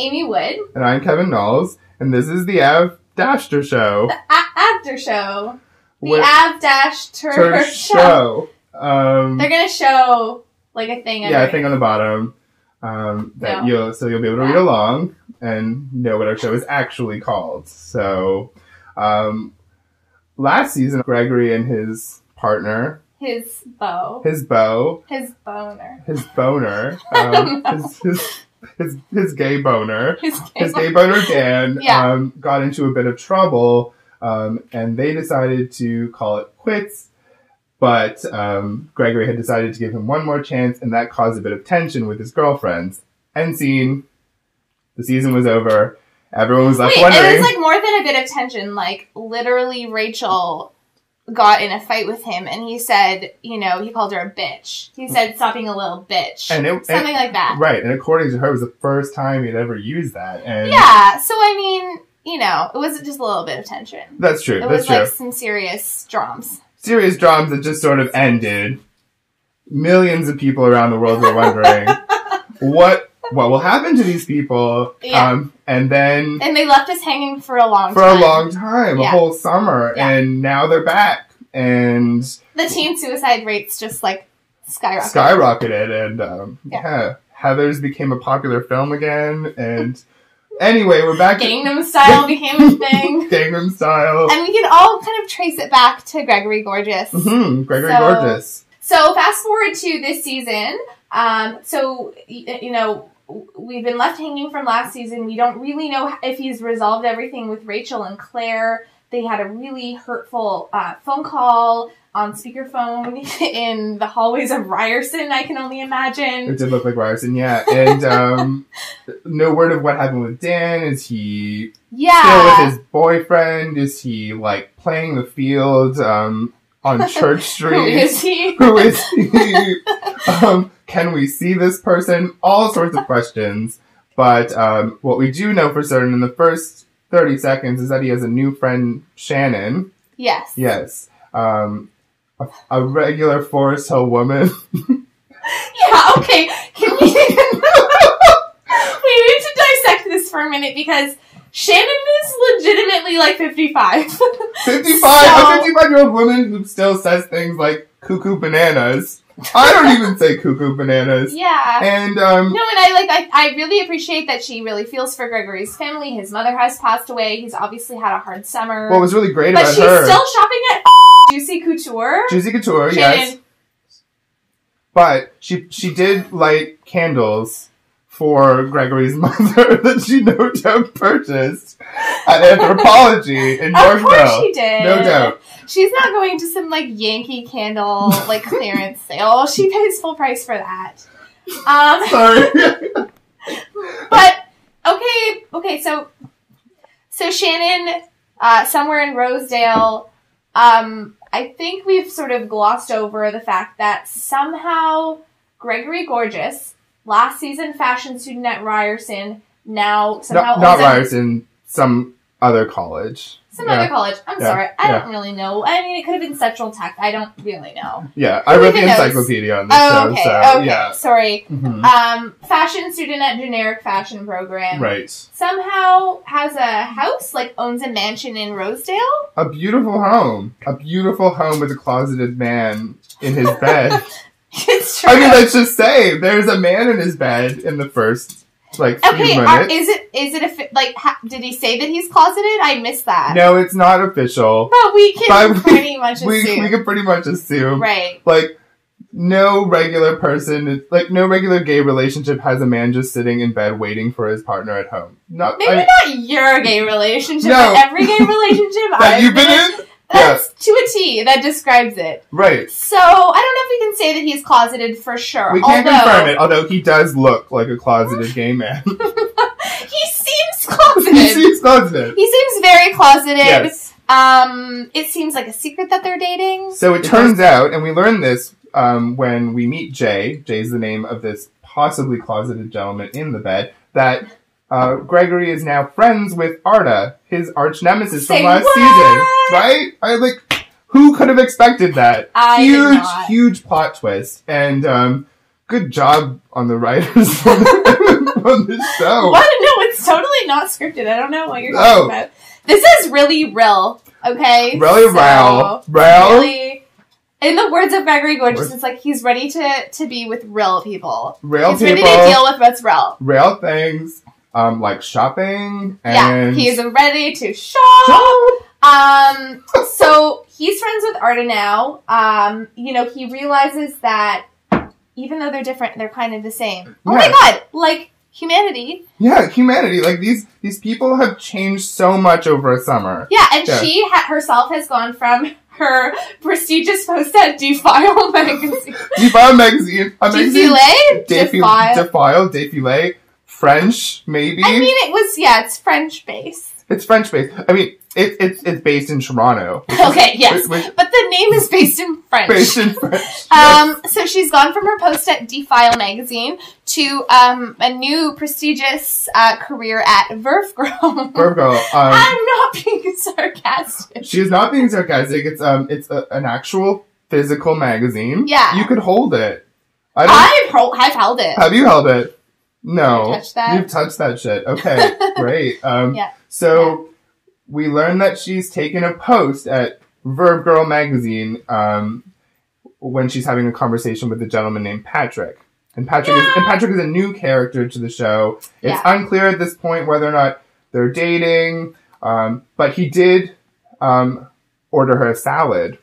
Amy Wood. And I'm Kevin Knowles. And this is the Ave-tershow. The Ave-tershow. The Ave-tershow. They're going to show like a thing. Yeah, a thing on the bottom. You'll be able to read along and know what our show is actually called. So, last season, Gregory and his partner. His boner. His gay boner. His gay boner Dan got into a bit of trouble, and they decided to call it quits. But Gregory had decided to give him one more chance, and that caused a bit of tension with his girlfriends. End scene. The season was over. Everyone was left wondering. It was like more than a bit of tension. Like, literally, Rachel got in a fight with him, and he said, he called her a bitch. He said, stop being a little bitch. Something like that. Right, and according to her, it was the first time he'd ever used that. And yeah, so I mean, it wasn't just a little bit of tension. That's true. It was like some serious drams. Serious drams that just sort of ended. Millions of people around the world were wondering, what will happen to these people? Yeah. And they left us hanging for a long time. A whole summer. Yeah. And now they're back. And the teen suicide rates just like skyrocketed. And Heathers became a popular film again. And anyway, we're back. Gangnam Style became a thing. Gangnam Style. And we can all kind of trace it back to Gregory Gorgeous. Mm-hmm. Gregory Gorgeous. So fast forward to this season. We've been left hanging from last season. We don't really know if he's resolved everything with Rachel and Claire. They had a really hurtful phone call on speakerphone in the hallways of Ryerson, I can only imagine. It did look like Ryerson, yeah. And no word of what happened with Dan. Is he still with his boyfriend? Is he, like, playing the field on Church Street? Who is he? Can we see this person? All sorts of questions. But what we do know for certain in the first 30 seconds is that he has a new friend, Shannon. Yes. Yes. A regular Forest Hill woman. Yeah, okay. Can we... we need to dissect this for a minute because Shannon is legitimately like 55. 55? A 55-year-old woman who still says things like cuckoo bananas. I don't even say cuckoo bananas. Yeah. And, I really appreciate that she really feels for Gregory's family. His mother has passed away. He's obviously had a hard summer. What was really great about her... But she's still shopping at Juicy Couture. Juicy Couture, Shannon. Yes. But she did light candles for Gregory's mother that she no doubt purchased at Anthropology in Yorkville. Of course she did. No doubt. She's not going to some, like, Yankee Candle, like, clearance sale. She pays full price for that. Sorry. But, okay, so Shannon, somewhere in Rosedale, I think we've sort of glossed over the fact that somehow Gregory Gorgeous, last season fashion student at Ryerson, now somehow... Not Ryerson, some other college. Other college. I'm sorry. I don't really know. I mean, it could have been Central Tech. I don't really know. Yeah, I read the encyclopedia on this show. Okay, yeah. Sorry. Mm-hmm. Fashion student at generic fashion program. Right. Somehow has a house, like owns a mansion in Rosedale. A beautiful home. A beautiful home with a closeted man in his bed. It's true. I mean, let's just say, there's a man in his bed in the first... few minutes. Did he say that he's closeted? I missed that. No, it's not official. But we can pretty much assume. We can pretty much assume. Right. Like, no regular gay relationship has a man just sitting in bed waiting for his partner at home. Not your gay relationship, but every gay relationship that you've been in? That's to a T. That describes it. Right. So, I don't know if we can say that he's closeted for sure. We can't confirm it, although he does look like a closeted gay man. He seems closeted. He seems very closeted. Yes. It seems like a secret that they're dating. So it turns out, and we learn this when we meet Jay. Jay's the name of this possibly closeted gentleman in the bed, that... Gregory is now friends with Arda, his arch nemesis from last season. Right? Who could have expected that? Huge plot twist. And, good job on the writers on this show. What? No, it's totally not scripted. I don't know what you're talking about. This is really real, okay? Really real. Really, in the words of Gregory Gorgeous, it's like he's ready to be with real people. He's ready to deal with what's real. Real things, like shopping. And he's ready to shop. So he's friends with Arda now. He realizes that even though they're different, they're kind of the same. Oh my god! Like, humanity. Yeah, humanity. Like, these people have changed so much over a summer. Yeah, and she herself has gone from her prestigious post at Defile magazine. Defile magazine. Defile? Defile, Defile. French, maybe? I mean, it's French-based. It's French-based. I mean, it's based in Toronto. Okay, yes. But the name is based in French. Based in French. So she's gone from her post at Defile magazine to a new prestigious career at Verve Girl. Verve Girl. I'm not being sarcastic. She's not being sarcastic. It's an actual physical magazine. Yeah. You could hold it. I've held it. Have you held it? No. You touched that? You've touched that shit. Okay, great. So we learned that she's taken a post at Verve Girl magazine when she's having a conversation with a gentleman named Patrick. And Patrick is a new character to the show. It's unclear at this point whether or not they're dating, but he did order her a salad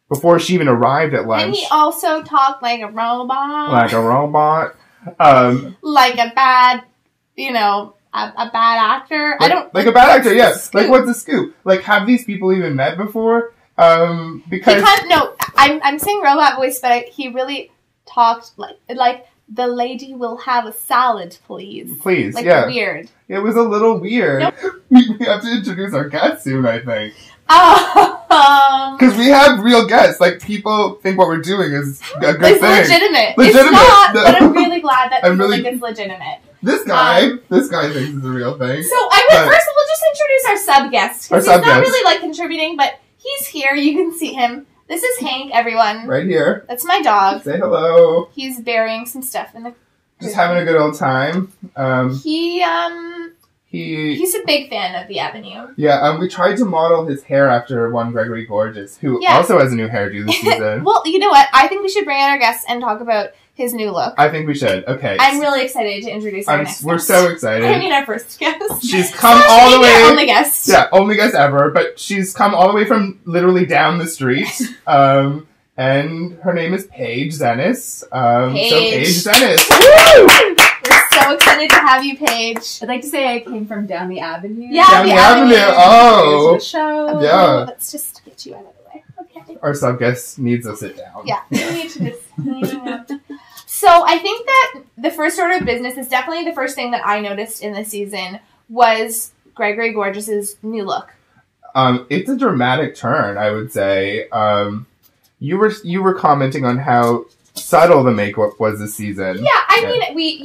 before she even arrived at lunch. And he also talked like a robot. Like a robot. Like a bad, a bad actor. Like a bad actor, yes. Scoop. Like, what's the scoop? Like, have these people even met before? Because I'm saying robot voice, but he really talked like the lady will have a salad, please. Please, like, yeah. Weird. It was a little weird. Nope. We have to introduce our guest soon, I think. Because we have real guests. Like, people think what we're doing is a good thing. Legitimate. It's not, but I'm really glad that people think it's legitimate. This guy thinks it's a real thing. So first we'll just introduce our sub-guest. Because he's not really, contributing, but he's here. You can see him. This is Hank, everyone. Right here. That's my dog. Say hello. He's burying some stuff in the... Just having a good old time. He's a big fan of the Avenue. Yeah, we tried to model his hair after one Gregory Gorgeous, who also has a new hairdo this season. Well, you know what? I think we should bring in our guest and talk about his new look. I think we should. Okay. I'm really excited to introduce our next guest. We're so excited. I mean, our first guest. She's come all the way... Our only guest. Yeah, only guest ever, but she's come all the way from literally down the street. And her name is Paige Zenis. Paige. So Paige Zenis. Woo! We're so excited to have you, Paige. I'd like to say I came from down the Avenue. Yeah, down the Avenue. Oh. The show. Yeah. Let's just get you out of the way. Okay. Our sub-guest needs to sit down. Yeah. We need to just... So I think that the first order of business is definitely the first thing that I noticed in this season was Gregory Gorgeous's new look. It's a dramatic turn, I would say. You were commenting on how subtle the makeup was this season. Yeah, I mean,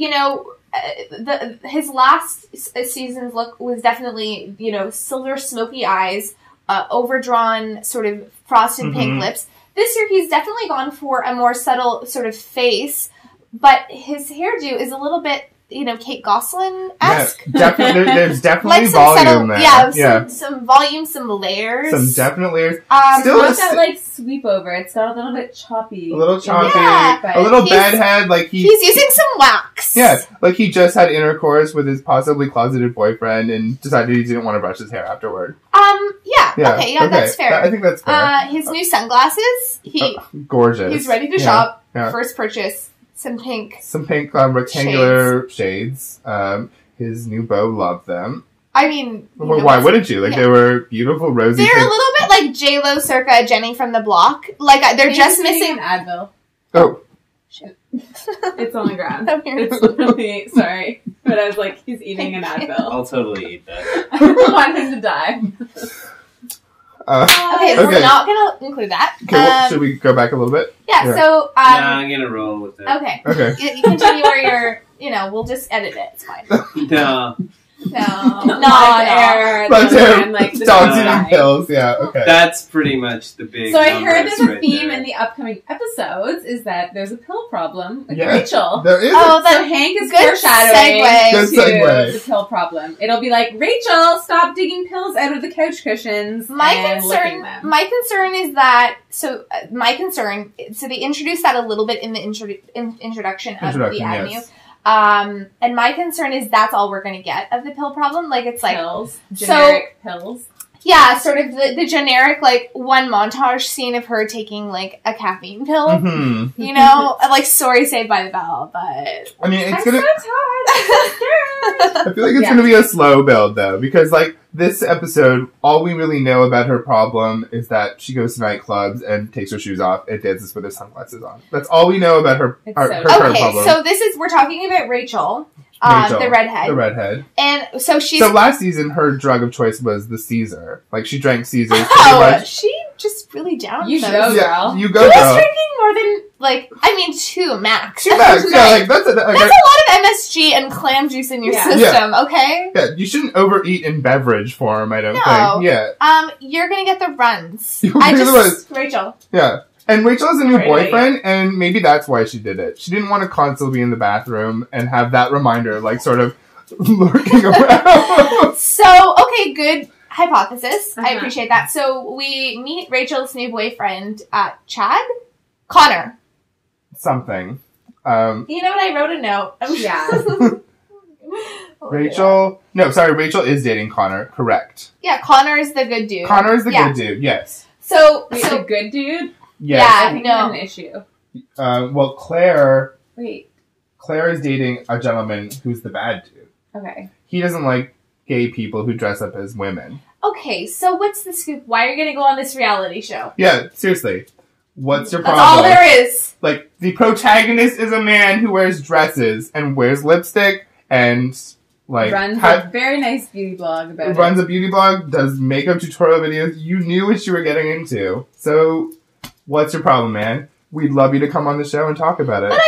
his last season's look was definitely, silver smoky eyes, overdrawn sort of frosted pink lips. This year he's definitely gone for a more subtle sort of face, but his hairdo is a little bit, Kate Gosselin-esque. Yeah, there's definitely volume there. Some volume, some layers. Some definite layers. Still not that, sweep over. It's got a little bit choppy. A little choppy. Yeah. A little bedhead. He's using some wax. Yeah, like he just had intercourse with his possibly closeted boyfriend and decided he didn't want to brush his hair afterward. Okay, that's fair. I think that's fair. His new sunglasses. Gorgeous. He's ready to shop. Yeah. First purchase. Some pink rectangular shades. His new beau loved them. I mean... why wouldn't you? They were beautiful, rosy... They're a little bit like J-Lo circa Jenny from the Block. They're just missing... an Advil. Oh. Shit. It's on the ground. It's literally... Sorry. But I was like, he's eating an Advil. I'll totally eat that. I want him to die. We're not going to include that. Okay, should we go back a little bit? Yeah, so... I'm going to roll with it. Okay. You continue where you're... we'll just edit it. It's fine. No. Live air. Live air. And, like, the Dogs guy. eating pills. Yeah. Okay. That's pretty much the big. So I heard there's a right theme there. in the upcoming episodes is that there's a pill problem with Yeah. Rachel. There is. Oh, So Hank is good foreshadowing segue. Good to segue. the pill problem. It'll be like, Rachel, stop digging pills out of the couch cushions My and licking them. concern is that so they introduced that a little bit in the introduction of the Avenue. Yes. And my concern is that's all we're going to get of the pill problem. Like, it's like, pills. Generic pills. yeah, sort of the generic, like, one montage scene of her taking, like, a caffeine pill. Mm-hmm. You know? Like, sorry, Saved by the Bell, but... I mean, it's I'm gonna. so tired. I'm so scared. I feel like it's gonna be a slow build though, because like this episode, all we really know about her problem is that she goes to nightclubs and takes her shoes off and dances with her sunglasses on. That's all we know about her. It's Her so- current Okay, problem. so we're talking about Rachel, Rachel, the redhead. The redhead. And so she's... So last season, her drug of choice was the Caesar. Like she drank Caesars. pretty Oh, much. she just really down You those. go, Yeah, girl. you Who go, was girl. drinking more than, like, I mean, 2 max. Two bags. Yeah, like that's That's a lot of MSG and clam juice in your Yeah. system, okay? yeah. You shouldn't overeat in beverage form. I don't No. think. Yeah, You're gonna get the runs. You're gonna get the runs. Rachel. yeah. And Rachel has a new Great boyfriend, and maybe that's why she did it. She didn't want to constantly be in the bathroom and have that reminder, like, sort of lurking around. So, okay, good hypothesis. I Uh-huh. appreciate that. So, we meet Rachel's new boyfriend, Chad? Connor. Something. You know what? I wrote a note. Yeah. Rachel... No, sorry, Rachel is dating Connor. Correct. Yeah, Connor is the good dude. Connor is the Yeah. good dude, yes. So, Wait, the good dude? Yes. Yeah. I think no. I have an issue. Well, Claire Wait. is dating a gentleman who's the bad dude. Okay. He doesn't like gay people who dress up as women. okay, so what's the scoop? Why are you gonna go on this reality show? Yeah, seriously. What's your That's problem? all there is. Like, the protagonist is a man who wears dresses and wears lipstick and, like, Runs a very nice beauty blog about it. runs a beauty blog, does makeup tutorial videos. You knew what you were getting into. So, what's your problem, man? We'd love you to come on the show and talk about it. But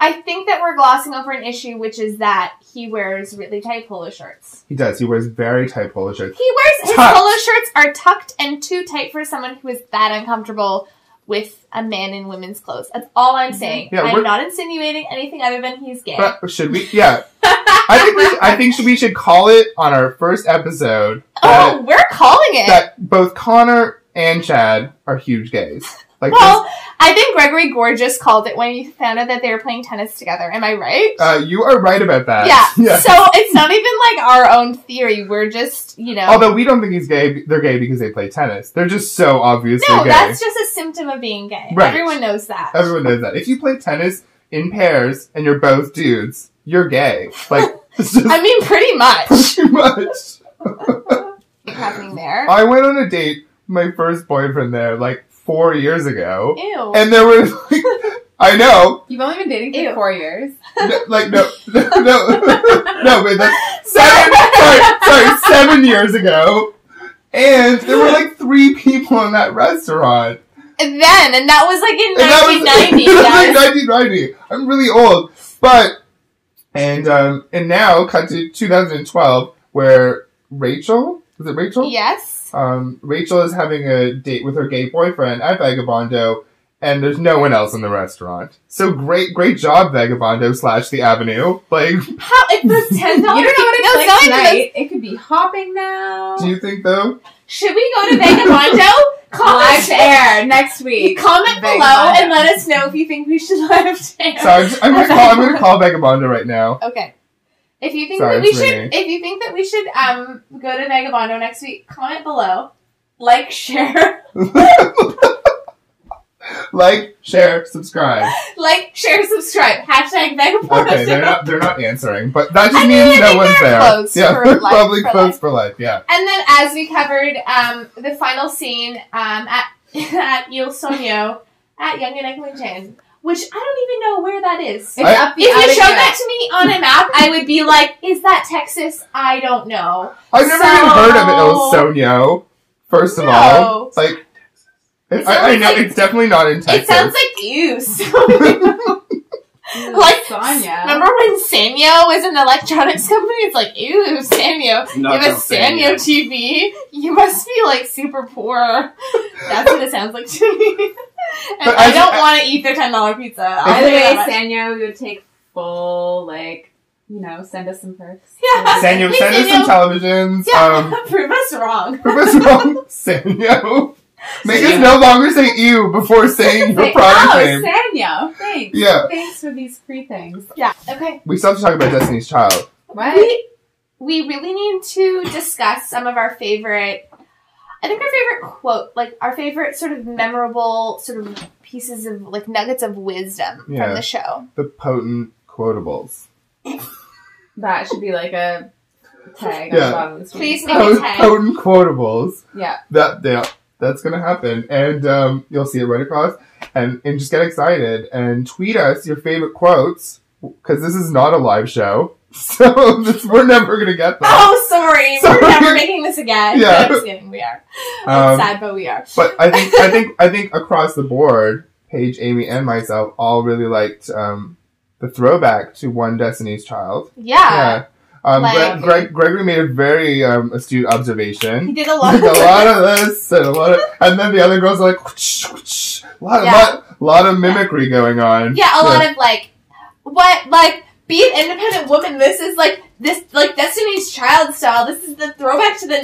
I think that we're glossing over an issue, which is that he wears really tight polo shirts. He does. He wears very tight polo shirts. His Tucked. polo shirts are tucked and too tight for someone who is that uncomfortable with a man in women's clothes. That's all I'm saying. Yeah, I'm we're- not insinuating anything other than he's gay. But should we? Yeah. I think we should call it on our first episode that, We're calling it. that both Connor and Chad are huge gays. Like, Well, I think Gregory Gorgeous called it when you found out that they were playing tennis together. Am I right? you are right about that. Yeah. So it's not even like our own theory. We're just, Although we don't think he's gay, they're gay because they play tennis. They're just so obviously No, gay. that's just a symptom of being gay. Right. Everyone knows that. Everyone knows that. If you play tennis in pairs and you're both dudes, you're gay. Like, it's just I mean, pretty much. too much. What's happening there? I went on a date with my first boyfriend there, like, 4 years ago. Ew. And there was, like, I know, You've only been dating Ew. for 4 years. no, but that's 7 years ago. And there were like 3 people in that restaurant. And that was like in And that was 1990. it was guys. like 1990. I'm really old. But, and now, cut to 2012, where Rachel, is it Rachel? Yes. Rachel is having a date with her gay boyfriend at Vagabondo, and there's no one else in the restaurant. So great job, Vagabondo / the Avenue. Like, How? It's the $10. You don't know what it's like not even tonight. It could be hopping now. do you think though? Should we go to Vagabondo? Live to air next week. Comment below Vagabondo. and let us know if you think we should live to air. So I'm gonna call Vagabondo right now. Okay. If you think Sorry, that we it's should, ringing. if you think that we should go to Vagabondo next week, comment below, like, share, Like, share, subscribe. like, share, subscribe. Hashtag Vagabondo. Okay, they're not answering, but that just I mean, means I no think one's they're there. closed Yeah, for they're life, probably for closed life. for life. Yeah. And then, as we covered, the final scene at Il Sogno at Young and Eglinton, which I don't even know where that is. It's up the If you Avenue. showed that to me on a map, I would be like, "Is that Texas? I don't know." I've never even heard of Il Sogno. First of all, No. like, It I sounds know like- it's definitely not in Texas. It sounds like you. Like, Sanya. remember when Sanyo was an electronics company? It's like, ew, Sanyo. You have a Sanyo TV? You must be, like, super poor. That's what it sounds like to me. And I don't want to eat their $10 pizza. By the way, Sanyo, we would take full, like, send us some perks. Yeah. Sanyo, send us some televisions. Yeah, prove us wrong. Prove us wrong, Sanyo. Make us no longer say ew before saying your product name. Sanyo. Thanks. Yeah. Thanks for these free things. Yeah, okay. We still have to talk about Destiny's Child. What? We really need to discuss some of our favorite quote, like, our favorite sort of memorable sort of pieces of, like, nuggets of wisdom from the show. The potent quotables. That should be like a tag on the bottom of the screen. Please make a tag. Potent quotables. Yeah. That's gonna happen. And you'll see it right across. And just get excited and tweet us your favorite quotes, because this is not a live show. So we're never gonna get that. Oh, sorry. We're never making this again. Yeah. No, I'm just kidding. We are. It's sad, but we are. But I think across the board, Paige, Amy, and myself all really liked the throwback to One Destiny's Child. Yeah. Gregory made a very astute observation. He did a lot of this and then the other girls are like, whoosh, whoosh, lot of mimicry going on. Yeah, a lot of be an independent woman. This is like Destiny's Child style. This is the throwback to the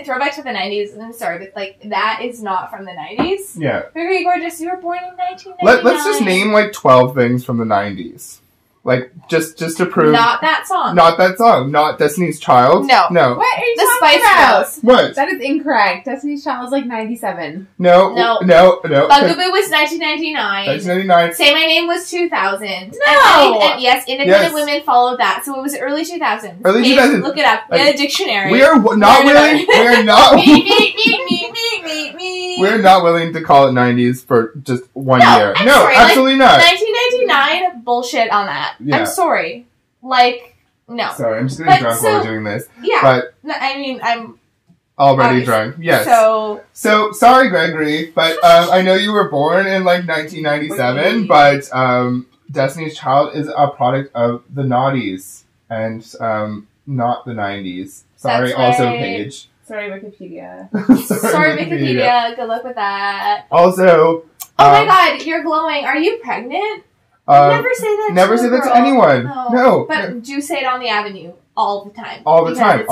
throwback to the 90s. I'm sorry, but like that is not from the 90s. Yeah. Gregory Gorgeous, you were born in 1999. Let's just name like 12 things from the 90s. Like, just to prove... Not that song. Not that song. Not Destiny's Child. No. What are you the talking Spice about? Girls. What? That is incorrect. Destiny's Child was like 97. No. Bugaboo was 1999. 1999. Say My Name was 2000. No! And yes, Independent Women followed that. So it was early 2000s. Early 2000s. Look it up. Get a dictionary. We are not willing... We are not... Me. We're not willing to call it 90s for just one year. I'm no, sorry, absolutely not. 1999, bullshit on that. Yeah. I'm sorry. Like, no. Sorry, I'm just getting drunk while we're doing this. Yeah. But I mean, I'm already drunk. Yes. So sorry, Gregory, but I know you were born in like 1997, but Destiny's Child is a product of the noughties and not the 90s. Sorry, That's also right. Paige. Sorry, Wikipedia. Sorry, Wikipedia. Good luck with that. Also, oh my God, you're glowing. Are you pregnant? Never say that. Never say that to anyone. No. But do say it on the avenue all the time. All the time.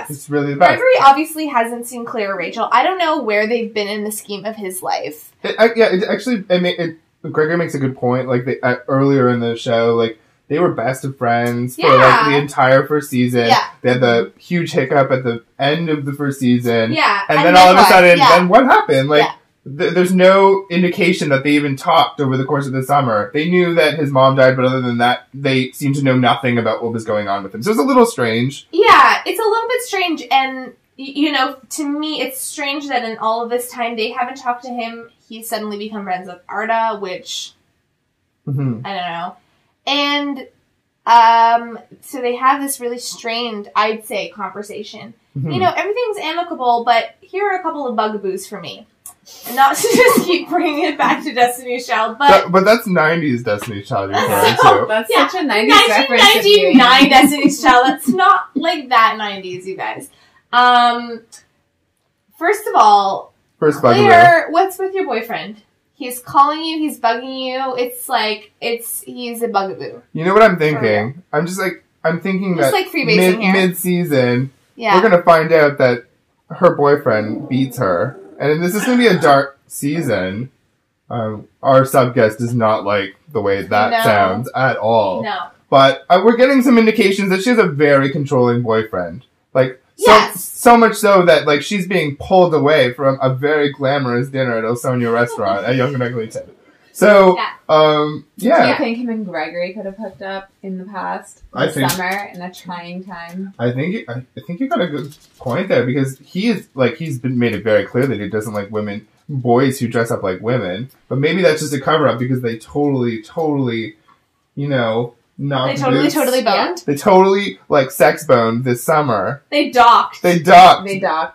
It's really the best. Gregory obviously hasn't seen Claire or Rachel. I don't know where they've been in the scheme of his life. Gregory makes a good point. Like earlier in the show, like they were best of friends for like the entire first season. Yeah. They had the huge hiccup at the end of the first season. Yeah. And then all of a sudden, then what happened? Like, there's no indication that they even talked over the course of the summer. They knew that his mom died, but other than that, they seemed to know nothing about what was going on with him. So it's a little strange. Yeah, it's a little bit strange. And, to me, it's strange that in all of this time, they haven't talked to him. He's suddenly become friends with Arda, which, I don't know. And, so they have this really strained, I'd say, conversation. Mm-hmm. Everything's amicable, but here are a couple of bugaboos for me. And not to just keep bringing it back to Destiny's Child, but that's 90s Destiny's Child you're referring to. That's such a 90s reference. 1999 Destiny's Child. That's not like that 90s, you guys. First of all, Claire, what's with your boyfriend? He's calling you, he's bugging you. It's like, he's a bugaboo. You know what I'm thinking? I'm thinking just that like freebasing here. Mid-season, we're going to find out that her boyfriend beats her. And this is going to be a dark season. Our sub-guest is not like the way that sounds at all. No. But we're getting some indications that she has a very controlling boyfriend. Like, so much so that, like, she's being pulled away from a very glamorous dinner at El Sonio restaurant at Young and Eglinton. So, Do you think him and Gregory could have hooked up in the past? Summer, in a trying time? I think you got a good point there, because he's been made it very clear that he doesn't like boys who dress up like women. But maybe that's just a cover-up, because they totally, totally boned. They totally, sex boned this summer. They docked. They totally docked.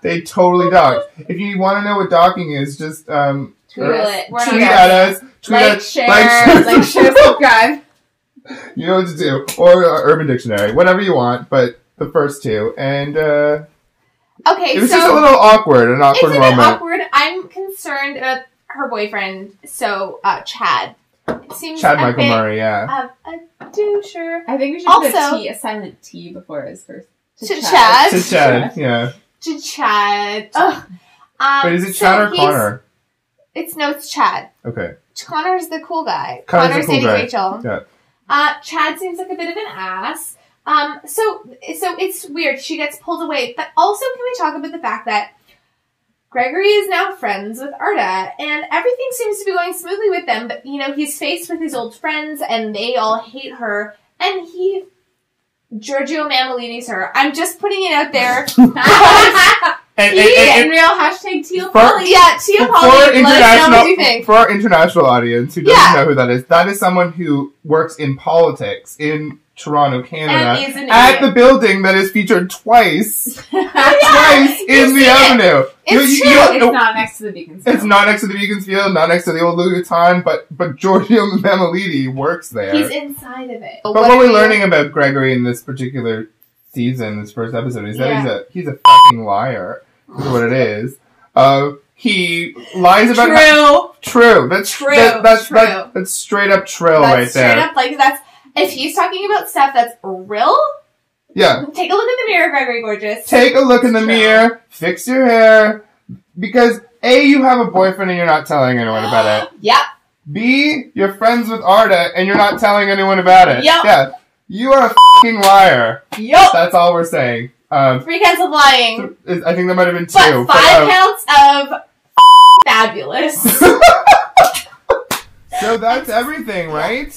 If you want to know what docking is, just, tweet at us. Tweet at us. Share, subscribe. You know what to do. Or Urban Dictionary. Whatever you want, but the first two. And, okay, it was just a little awkward, an awkward moment. It's a bit awkward. I'm concerned about her boyfriend, Chad. It seems Chad Michael Murray, yeah. A doucher. I think we should put a silent T before his first. To Chad, yeah. To Chad. Ugh. But is it Chad or Connor? It's Chad. Okay. Connor's the cool guy. Connor's dating guy. Rachel. Yeah. Chad seems like a bit of an ass. So it's weird. She gets pulled away. But also, can we talk about the fact that Gregory is now friends with Arda, and everything seems to be going smoothly with them, but, he's faced with his old friends, and they all hate her, and Giorgio Mammalini's her. I'm just putting it out there. And real hashtag Teal Polly. Yeah, Teal Polly. Let us know what you think. For our international audience who doesn't know who that is someone who works in politics in Toronto, Canada, at the building that is featured twice in the Avenue. It's not next to the Beacons Field. It's not next to the Beacons Field, not next to the old Louis Vuitton, but Giorgio Mammalini works there. He's inside of it. But what we're learning about Gregory in this particular season, this first episode, is that he's a fucking liar. Is what it is. He lies about True. That's true. That's straight up trill right there. Straight up, if he's talking about stuff that's real, take a look in the mirror, Gregory Gorgeous. Take a look in the mirror, fix your hair, because A, you have a boyfriend and you're not telling anyone about it. Yep. B, you're friends with Arda and you're not telling anyone about it. Yep. Yeah. You are a fucking liar. Yep. That's all we're saying. 3 counts of lying. I think there might have been 2. But 5 counts of fabulous. So that's everything, right?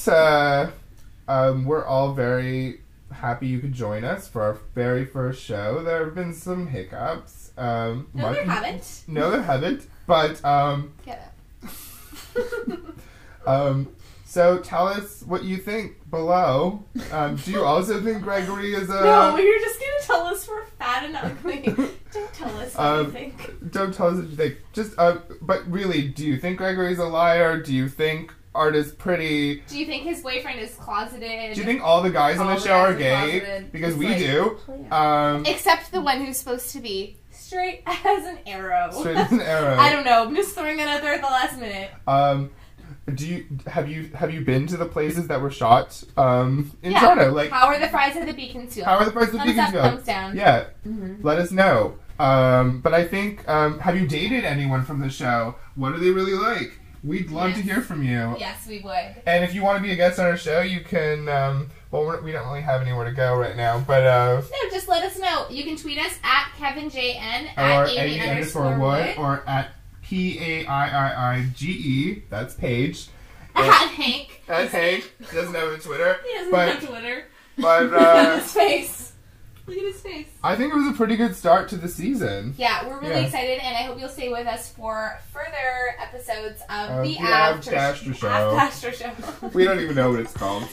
We're all very happy you could join us for our very first show. There have been some hiccups. No, there haven't. No, there haven't. But, Get up. So tell us what you think below. Do you also think Gregory is a... No, you're just going to tell us we're fat and ugly. Don't tell us what you think. Don't tell us what you think. Just, but really, do you think Gregory's a liar? Do you think Arda's pretty? Do you think his boyfriend is closeted? Do you think all the guys on the show are gay? Because we do. Except the one who's supposed to be straight as an arrow. Straight as an arrow. I don't know. I'm just throwing that out there at the last minute. Have you been to the places that were shot in Toronto? Like, how are the fries at the Beacons Field? How are the fries at the Beacons Field? Thumbs down. Yeah. Mm-hmm. Let us know. But I think, have you dated anyone from the show? What do they really like? We'd love to hear from you. Yes, we would. And if you want to be a guest on our show, you can, we don't really have anywhere to go right now, but... No, just let us know. You can tweet us at KevinJN, at Amy_Wood, or at PAIIIGE, that's Paige. At Hank. At Hank. He doesn't have a Twitter. He doesn't have Twitter. But, Look at his face. Look at his face. I think it was a pretty good start to the season. Yeah, we're really excited, and I hope you'll stay with us for further episodes of the Ave-tershow. We don't even know what it's called.